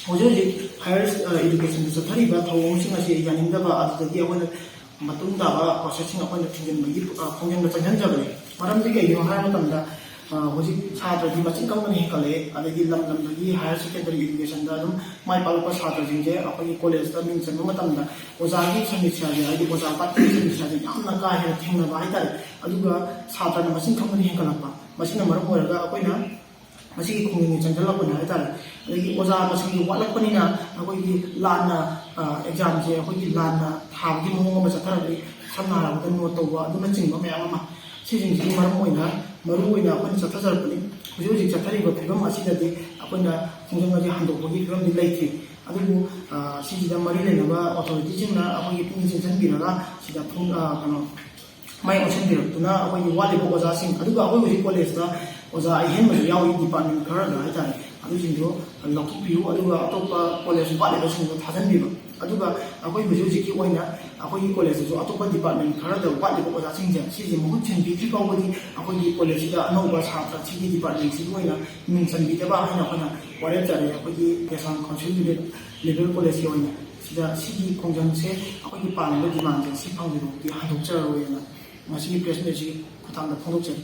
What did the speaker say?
ꯍꯧꯖꯤꯛ ꯍꯧꯖꯤꯛ ꯍꯥꯌꯔ ꯏꯗꯨꯀꯦꯁꯟꯗ ꯆꯠꯊꯔꯤꯕ ꯊꯧꯑꯣꯡꯁꯤꯡ ꯑꯁꯤ ꯌꯥꯅꯤꯡꯗꯕ ꯑꯗꯨꯗꯒꯤ ꯑꯩꯈꯣꯏꯅ ꯃꯇꯨꯡ ꯇꯥꯕ ꯄ꯭ꯔꯣꯁꯦꯁꯁꯤꯡ ꯑꯩꯈꯣꯏꯅ ꯊꯤꯡꯖꯤꯟꯕꯒꯤ ꯈꯣꯡꯖꯪꯗ ꯆꯪꯍꯟꯖꯕꯅꯤ ꯃꯔꯝꯗꯤ ꯀꯩꯒꯤꯅꯣ ꯍꯥꯏꯕ ꯃꯇꯝꯗ ꯍꯧꯖꯤꯛ ꯁꯥꯇ꯭ꯔꯗꯤ ꯃꯁꯤꯡ ꯀꯛꯗꯅ ꯍꯦꯟꯒꯠꯂꯛꯑꯦ ꯑꯗꯒꯤ ꯂꯝ ꯂꯝꯗꯒꯤ ꯍꯥꯌꯔ ꯁꯦꯀꯦꯟꯗꯔꯤ ꯏꯗꯨꯀꯦꯁꯟꯗ ꯑꯗꯨꯝ ꯃꯥꯏ ꯄꯥꯛꯂꯛꯄ ꯁꯥꯇ꯭ꯔꯁꯤꯡꯁꯦ ꯑꯩꯈꯣꯏꯒꯤ ꯀꯣꯂꯦꯖꯇ ꯃꯤꯡ ꯆꯟꯕ ꯃꯇꯝꯗ ꯑꯣꯖꯥꯒꯤ ꯁꯃꯤꯁ꯭ꯌꯥꯁꯦ ꯍꯥꯏꯗꯤ ꯑꯣꯖꯥ ꯇꯥꯛꯄꯒꯤ ꯁꯃꯤꯁ꯭ꯌꯥꯁꯦ ꯌꯥꯝꯅ ꯀꯥ ꯍꯦꯟꯅ ꯊꯦꯡꯅꯕ ꯍꯥꯏꯇꯥꯔꯦ ꯑꯗꯨꯒ ꯁꯥꯇ꯭ꯔꯅ ꯃꯁꯤꯡ ꯀꯛꯗꯅ ꯍꯦꯟꯒꯠꯂꯛꯄ ꯃꯁꯤꯅ ꯃꯔꯝ ꯑꯣꯏꯔꯒ ꯑꯩꯈꯣꯏꯅ ꯃꯁꯤꯒꯤ ꯈꯣꯡꯖꯪꯁꯦ ꯆꯪꯁꯤꯜꯂꯛꯄꯅꯤ ꯍꯥꯏꯇꯥꯔꯦ ꯑꯗꯒꯤ ꯑꯣꯖꯥ ꯃꯁꯤꯡꯁꯨ ꯋꯥꯠꯂꯛꯄꯅꯤꯅ ꯑꯩꯈꯣꯏꯒꯤ ꯂꯥꯟꯅ ꯑꯦꯛꯖꯥꯝꯁꯦ ꯑꯩꯈꯣꯏꯒꯤ ꯂꯥꯟꯅ ꯊꯥꯕꯒꯤ ꯃꯑꯣꯡ ꯑꯃ ꯆꯠꯊꯔꯛꯄꯤ ꯁꯝꯅ ꯍꯥꯏꯔꯕꯗ ꯅꯣꯠ ꯇꯧꯕ ꯑꯗꯨꯅꯆꯤꯡꯕ ꯃꯌꯥꯝ ꯑꯃ ꯁꯤꯁꯤꯡꯁꯤꯒꯤ ꯃꯔꯨꯑꯣꯏꯅ ꯑꯩꯈꯣꯏꯅ ꯆꯠꯊꯖꯔꯛꯄꯅꯤ ꯍꯧꯖꯤꯛ ꯍꯧꯖꯤꯛ ꯆꯠꯊꯔꯤꯕ ꯐꯤꯕꯝ ꯑꯁꯤꯗꯗꯤ ꯑꯩꯈꯣꯏꯅ ꯈꯣꯡꯖꯪ ꯑꯁꯤ ꯍꯟꯗꯣꯛꯄꯒꯤ ꯐꯤꯕꯝꯗꯤ ꯂꯩꯇ꯭ꯔꯤ ꯑꯗꯨꯕꯨ ꯁꯤꯁꯤꯗ ꯃꯔꯤ ꯂꯩꯅꯕ ꯑꯣꯊꯣꯔꯤꯇꯤꯁꯤꯡꯅ ꯑꯩꯈꯣꯏꯒꯤ ꯄꯨꯛꯅꯤꯡ ꯆꯤꯡꯁꯤꯟꯕꯤꯔꯒ ꯁꯤꯗ ꯃꯥꯏ ꯑꯣꯟꯁꯤꯟꯕꯤꯔꯛꯇꯨꯅ ꯑꯩꯈꯣꯏꯒꯤ ꯋꯥꯠꯂꯤꯕ ꯑꯣꯖꯥꯁꯤꯡ ꯑꯗꯨꯒ ꯑꯩꯈꯣꯏ ꯍꯧꯖꯤꯛ ꯀꯣꯂꯦꯖꯇ ꯑꯣꯖꯥ ꯑꯍꯦꯟꯕꯁꯨ ꯌꯥꯎꯏ ꯗꯤꯄꯥꯔꯠꯃꯦꯟ ꯈꯔꯗ ꯍꯥꯏꯇꯥꯔꯦ ꯑꯗꯨꯁꯤꯡꯗꯣ ꯂꯧꯊꯣꯛꯄꯤꯌꯨ ꯑꯗꯨꯒ ꯑꯇꯣꯞꯄ ꯀꯣꯂꯦꯖ ꯋꯥꯠꯂꯤꯕꯁꯤꯡꯗꯣ ꯊꯥꯖꯟꯕꯤꯕ ꯑꯗꯨꯒ ꯑꯩꯈꯣꯏ ꯍꯧꯖꯤꯛ ꯍꯧꯖꯤꯛꯀꯤ ꯑꯣꯏꯅ ꯑꯩꯈꯣꯏꯒꯤ ꯀꯣꯂꯦꯖꯇꯁꯨ ꯑꯇꯣꯞꯄ ꯗꯤꯄꯥꯔꯠꯃꯦꯟ ꯈꯔꯗ ꯋꯥꯠꯂꯤꯕ ꯑꯣꯖꯥꯁꯤꯡꯁꯦ ꯁꯤꯁꯦ ꯃꯍꯨꯠ ꯁꯤꯟꯕꯤꯗ꯭ꯔꯤ ꯐꯥꯎꯕꯗꯤ ꯑꯩꯈꯣꯏꯒꯤ ꯀꯣꯂꯦꯖꯁꯤꯗ ꯑꯅꯧꯕ ꯁꯥꯇ꯭ꯔ ꯁꯤꯒꯤ ꯗꯤꯄꯥꯔꯠꯃꯦꯟꯁꯤꯒꯤ ꯑꯣꯏꯅ ꯃꯤꯡ ꯆꯟꯕꯤꯗꯕ ꯍꯥꯏꯅ ꯑꯩꯈꯣꯏꯅ ꯋꯥꯔꯦꯞꯆꯔꯦ ꯑꯩꯈꯣꯏꯒꯤ ꯀꯦꯁꯥꯡ ꯀꯥꯎꯟꯁꯤꯜ ꯂꯦꯚꯦꯜ ꯀꯣꯂꯦꯖꯀꯤ ꯑꯣꯏꯅ ꯁꯤꯗ ꯁꯤꯒꯤ ꯈꯣꯡꯖꯪꯁꯦ ꯑꯩꯈꯣꯏꯒꯤ ꯄꯥꯝꯃꯤꯕ ꯗꯤꯃꯥꯟꯁꯦ ꯁꯤ ꯐꯪꯕꯤꯔꯕꯗꯤ ꯍꯟꯗꯣꯛꯆꯔꯔꯣꯏꯅ ꯉꯁꯤꯒꯤ ꯄ꯭ꯔꯦꯁ ꯃꯤꯠꯁꯤꯒꯤ ꯈꯨꯠꯊꯥꯡꯗ ꯐꯣꯡꯗꯣꯛꯆꯔꯤ